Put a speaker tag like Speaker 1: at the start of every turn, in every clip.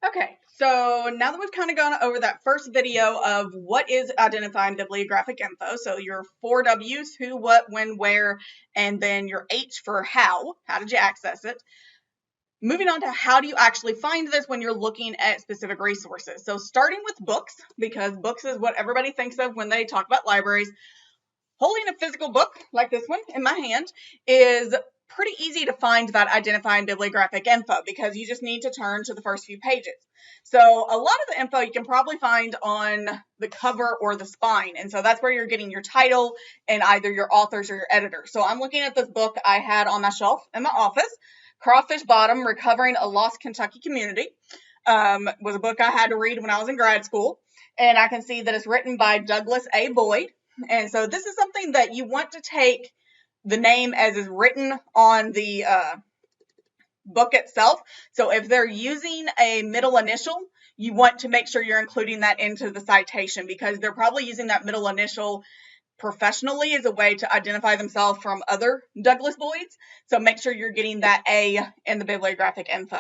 Speaker 1: Okay, so now that we've kind of gone over that first video of what is identifying bibliographic info, so your 4 W's, who, what, when, where, and then your H for how did you access it? Moving on to how do you actually find this when you're looking at specific resources. So starting with books, because books is what everybody thinks of when they talk about libraries. Holding a physical book like this one in my hand is pretty easy to find that identifying bibliographic info because you just need to turn to the first few pages. So a lot of the info you can probably find on the cover or the spine. And so that's where you're getting your title and either your authors or your editor. So I'm looking at this book I had on my shelf in my office, Crawfish Bottom, Recovering a Lost Kentucky Community. Was a book I had to read when I was in grad school. And I can see that it's written by Douglas A. Boyd. And so this is something that you want to take the name as is written on the book itself. So if they're using a middle initial, you want to make sure you're including that into the citation because they're probably using that middle initial professionally as a way to identify themselves from other Douglas Boyds. So make sure you're getting that A in the bibliographic info.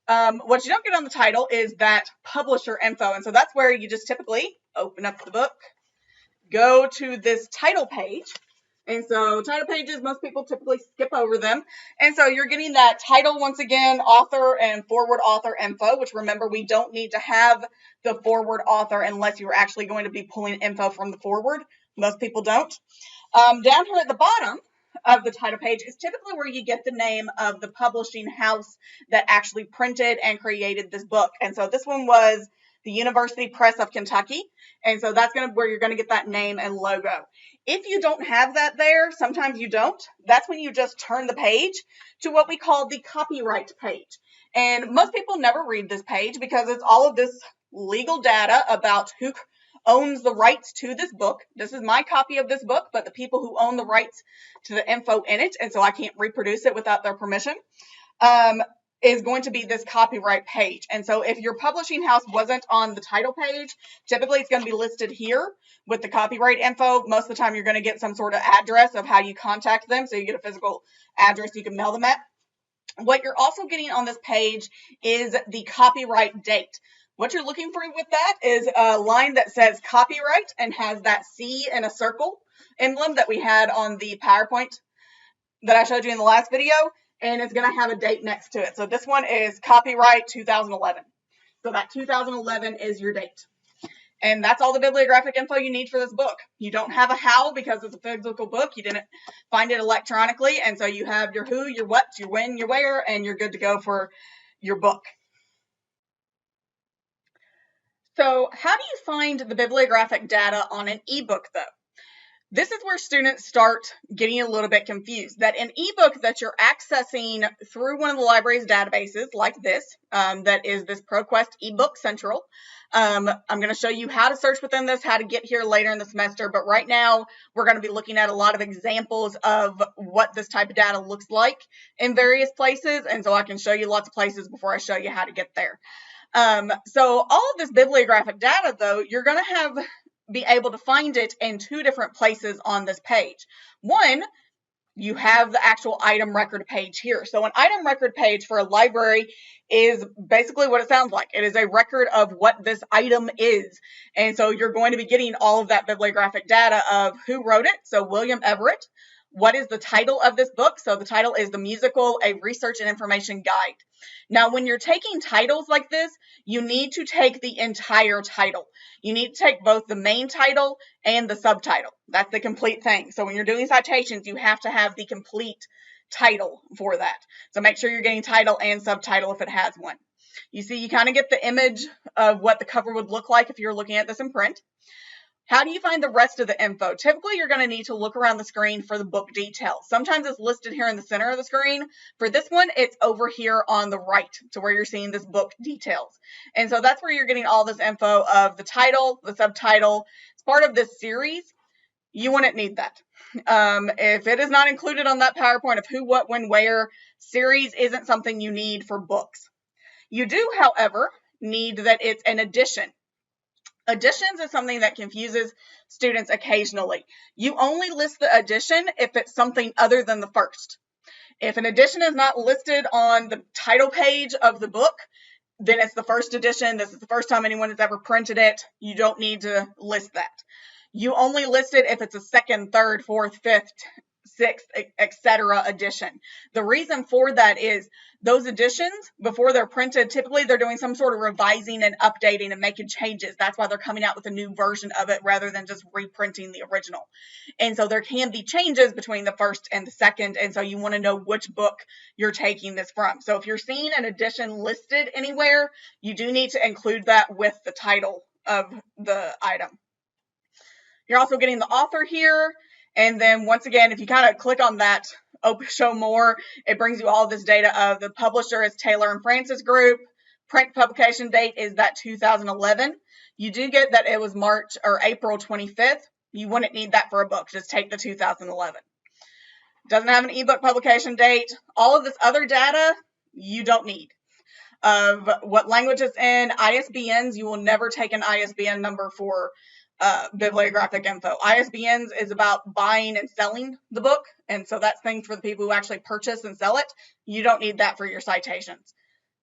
Speaker 1: What you don't get on the title is that publisher info. And so that's where you just typically open up the book, go to this title page. And so title pages, most people typically skip over them. And so you're getting that title once again, author and forward author info, which remember, we don't need to have the forward author unless you're actually going to be pulling info from the forward. Most people don't. Down here at the bottom of the title page is typically where you get the name of the publishing house that actually printed and created this book. And so this one was the University Press of Kentucky. And so that's where you're going to get that name and logo. If you don't have that there, sometimes you don't, that's when you just turn the page to what we call the copyright page. And most people never read this page because it's all of this legal data about who owns the rights to this book. This is my copy of this book, but the people who own the rights to the info in it, and so I can't reproduce it without their permission, is going to be this copyright page. And so if your publishing house wasn't on the title page, typically it's going to be listed here with the copyright info. Most of the time you're going to get some sort of address of how you contact them. So you get a physical address you can mail them at. What you're also getting on this page is the copyright date. What you're looking for with that is a line that says copyright and has that C in a circle emblem that we had on the PowerPoint that I showed you in the last video. And it's going to have a date next to it. So this one is copyright 2011. So that 2011 is your date. And that's all the bibliographic info you need for this book. You don't have a how because it's a physical book. You didn't find it electronically. And so you have your who, your what, your when, your where, and you're good to go for your book. So how do you find the bibliographic data on an ebook though? This is where students start getting a little bit confused. That an ebook that you're accessing through one of the library's databases like this, that is this ProQuest eBook Central. I'm going to show you how to search within this, how to get here later in the semester. But right now, we're going to be looking at a lot of examples of what this type of data looks like in various places. And so I can show you lots of places before I show you how to get there. So all of this bibliographic data, though, you're going to be able to find it in two different places on this page. One, you have the actual item record page here. So an item record page for a library is basically what it sounds like. It is a record of what this item is. And so you're going to be getting all of that bibliographic data of who wrote it. So William Everett. What is the title of this book? So the title is The Musical, A Research and Information Guide. Now, when you're taking titles like this, you need to take the entire title. You need to take both the main title and the subtitle. That's the complete thing. So when you're doing citations, you have to have the complete title for that. So make sure you're getting title and subtitle if it has one. You see, you kind of get the image of what the cover would look like if you're looking at this in print. How do you find the rest of the info? Typically, you're going to need to look around the screen for the book details. Sometimes it's listed here in the center of the screen. For this one, it's over here on the right to where you're seeing this book details. And so that's where you're getting all this info of the title, the subtitle. It's part of this series. You wouldn't need that. If it is not included on that PowerPoint of who, what, when, where, series isn't something you need for books. You do, however, need that it's an edition. Editions is something that confuses students occasionally. You only list the edition if it's something other than the first. If an edition is not listed on the title page of the book, then it's the first edition. This is the first time anyone has ever printed it. You don't need to list that. You only list it if it's a second, third, fourth, fifth, sixth, etc. edition. The reason for that is those editions, before they're printed, typically they're doing some sort of revising and updating and making changes. That's why they're coming out with a new version of it rather than just reprinting the original. And so there can be changes between the first and the second, and so you want to know which book you're taking this from. So if you're seeing an edition listed anywhere, you do need to include that with the title of the item. You're also getting the author here. And then once again, if you kind of click on that show more, it brings you all this data of the publisher is Taylor and Francis Group. Print publication date is that 2011. You do get that it was March or April 25th. You wouldn't need that for a book. Just take the 2011. Doesn't have an ebook publication date. All of this other data you don't need. Of what language it's in, ISBNs, you will never take an ISBN number for bibliographic info. ISBNs is about buying and selling the book, and so that's things for the people who actually purchase and sell it. You don't need that for your citations.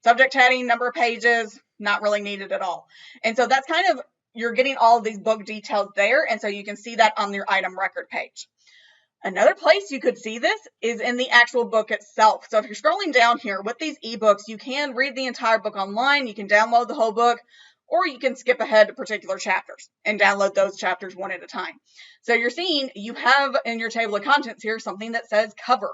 Speaker 1: Subject heading, number of pages, not really needed at all. And so that's kind of, you're getting all of these book details there, and so you can see that on your item record page. Another place you could see this is in the actual book itself. So if you're scrolling down here with these ebooks, you can read the entire book online, you can download the whole book, or you can skip ahead to particular chapters and download those chapters one at a time. So you're seeing you have in your table of contents here something that says cover.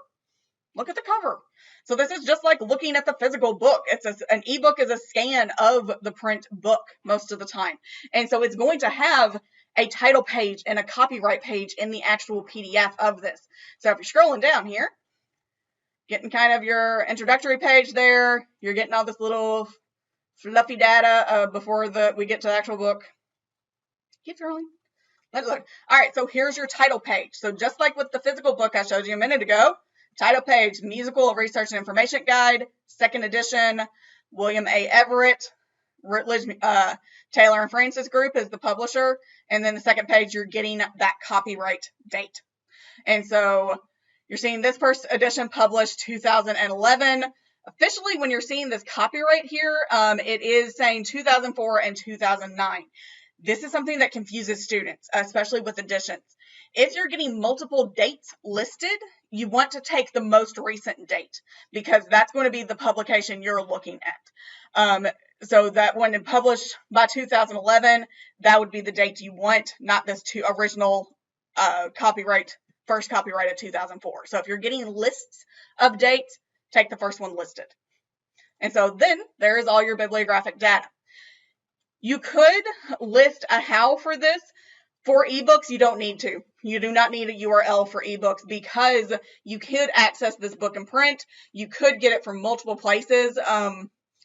Speaker 1: Look at the cover. So this is just like looking at the physical book. An ebook is a scan of the print book most of the time. And so it's going to have a title page and a copyright page in the actual PDF of this. So if you're scrolling down here, getting kind of your introductory page there, you're getting all this little fluffy data before we get to the actual book. Keep scrolling. Let's look. All right, so here's your title page. So just like with the physical book I showed you a minute ago, title page, Musical Research and Information Guide, second edition, William A. Everett, Routledge, Taylor and Francis Group is the publisher, and then the second page you're getting that copyright date. And so you're seeing this first edition published 2011. Officially, when you're seeing this copyright here, it is saying 2004 and 2009. This is something that confuses students, especially with editions. If you're getting multiple dates listed, you want to take the most recent date because that's going to be the publication you're looking at. So that when it published by 2011, that would be the date you want, not this original copyright, first copyright of 2004. So if you're getting lists of dates, take the first one listed. And so then there is all your bibliographic data. You could list a how for this. For ebooks, you don't need to. You do not need a URL for ebooks because you could access this book in print. You could get it from multiple places,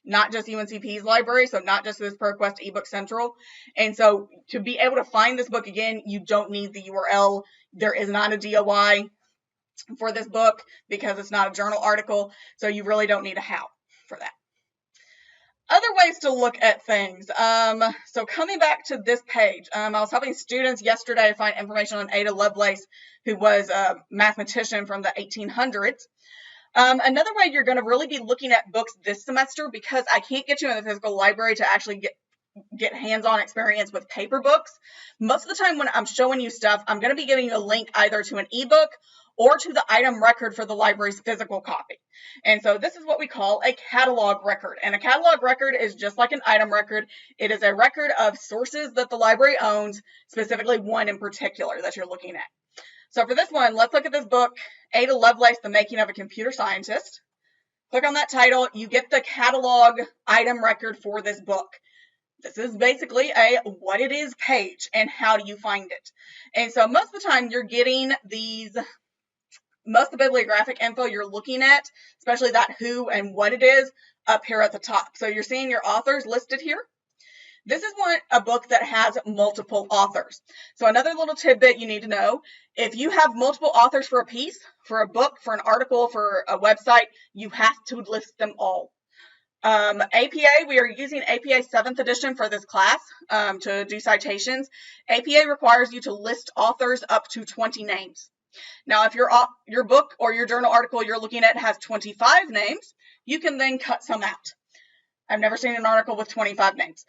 Speaker 1: not just UNCP's library, so not just this ProQuest eBook Central. And so to be able to find this book again, you don't need the URL. There is not a DOI for this book because it's not a journal article, so you really don't need a how for that. Other ways to look at things. So coming back to this page, I was helping students yesterday find information on Ada Lovelace, who was a mathematician from the 1800s. Another way you're going to really be looking at books this semester, because I can't get you in the physical library to actually get hands-on experience with paper books. Most of the time when I'm showing you stuff, I'm going to be giving you a link either to an ebook or to the item record for the library's physical copy. And so this is what we call a catalog record. And a catalog record is just like an item record. It is a record of sources that the library owns, specifically one in particular that you're looking at. So for this one, let's look at this book, Ada Lovelace, The Making of a Computer Scientist. Click on that title. You get the catalog item record for this book. This is basically a what it is page and how do you find it. And so most of the time you're getting most of the bibliographic info you're looking at, especially that who and what it is, up here at the top. So you're seeing your authors listed here. This is a book that has multiple authors. So another little tidbit you need to know, if you have multiple authors for a piece, for a book, for an article, for a website, you have to list them all. APA, we are using APA 7th edition for this class to do citations. APA requires you to list authors up to 20 names. Now, if your book or your journal article you're looking at has 25 names, you can then cut some out. I've never seen an article with 25 names.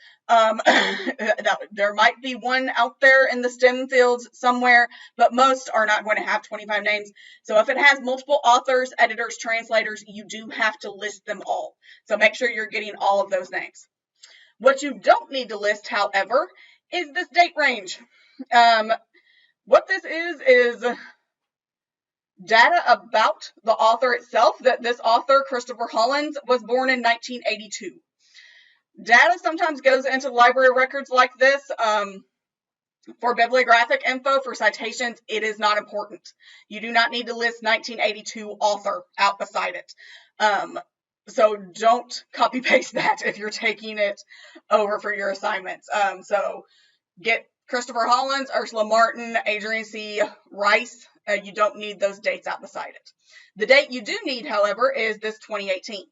Speaker 1: There might be one out there in the STEM fields somewhere, but most are not going to have 25 names. So if it has multiple authors, editors, translators, you do have to list them all. So make sure you're getting all of those names. What you don't need to list, however, is this date range. What this is data about the author itself, that this author, Christopher Hollands, was born in 1982. Data sometimes goes into library records like this. For bibliographic info, for citations, it is not important. You do not need to list 1982 author out beside it. So don't copy paste that if you're taking it over for your assignments. So get Christopher Hollands, Ursula Martin, Adrian C. Rice. You don't need those dates out beside it. The date you do need, however, is this 2018.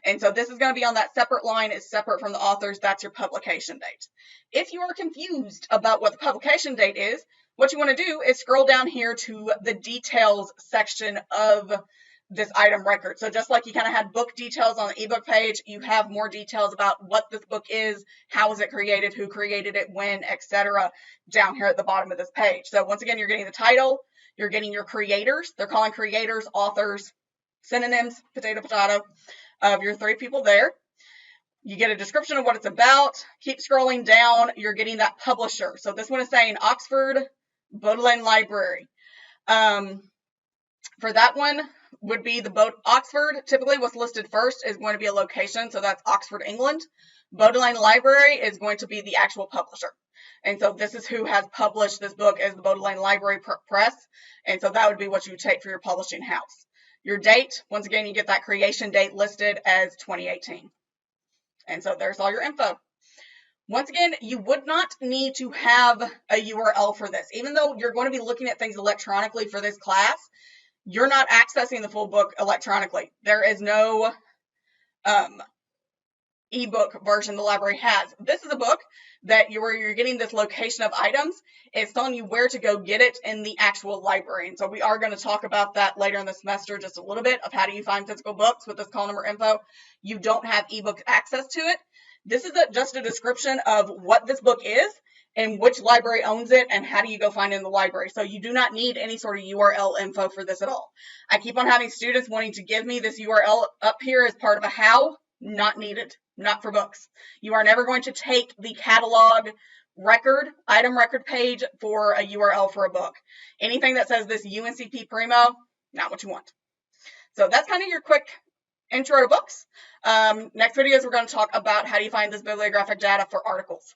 Speaker 1: And so this is going to be on that separate line. It's separate from the authors. That's your publication date. If you are confused about what the publication date is, what you want to do is scroll down here to the details section of this item record. So just like you kind of had book details on the ebook page, you have more details about what this book is, how was it created, who created it, when, etc. down here at the bottom of this page. So once again, you're getting the title, you're getting your creators. They're calling creators, authors, synonyms, potato, potato, of your 3 people there. You get a description of what it's about. Keep scrolling down. You're getting that publisher. So this one is saying Oxford Bodleian Library. For that one would be the Oxford. Typically what's listed first is going to be a location. So that's Oxford, England. Bodleian Library is going to be the actual publisher. And so this is who has published this book as the Bodleian Library Press. And so that would be what you would take for your publishing house. Your date, once again, you get that creation date listed as 2018. And so there's all your info. Once again, you would not need to have a URL for this. Even though you're going to be looking at things electronically for this class, you're not accessing the full book electronically. There is no ebook version the library has. This is a book that you're getting this location of items. It's telling you where to go get it in the actual library. And so we are going to talk about that later in the semester, just a little bit of how do you find physical books with this call number info. You don't have ebook access to it. This is just a description of what this book is and which library owns it and how do you go find it in the library. So you do not need any sort of URL info for this at all. I keep on having students wanting to give me this URL up here as part of a how. Not needed. Not for books. You are never going to take the catalog record, item record page for a URL for a book. Anything that says this UNCP Primo, not what you want. So that's kind of your quick intro to books. Next videos, we're going to talk about how do you find this bibliographic data for articles.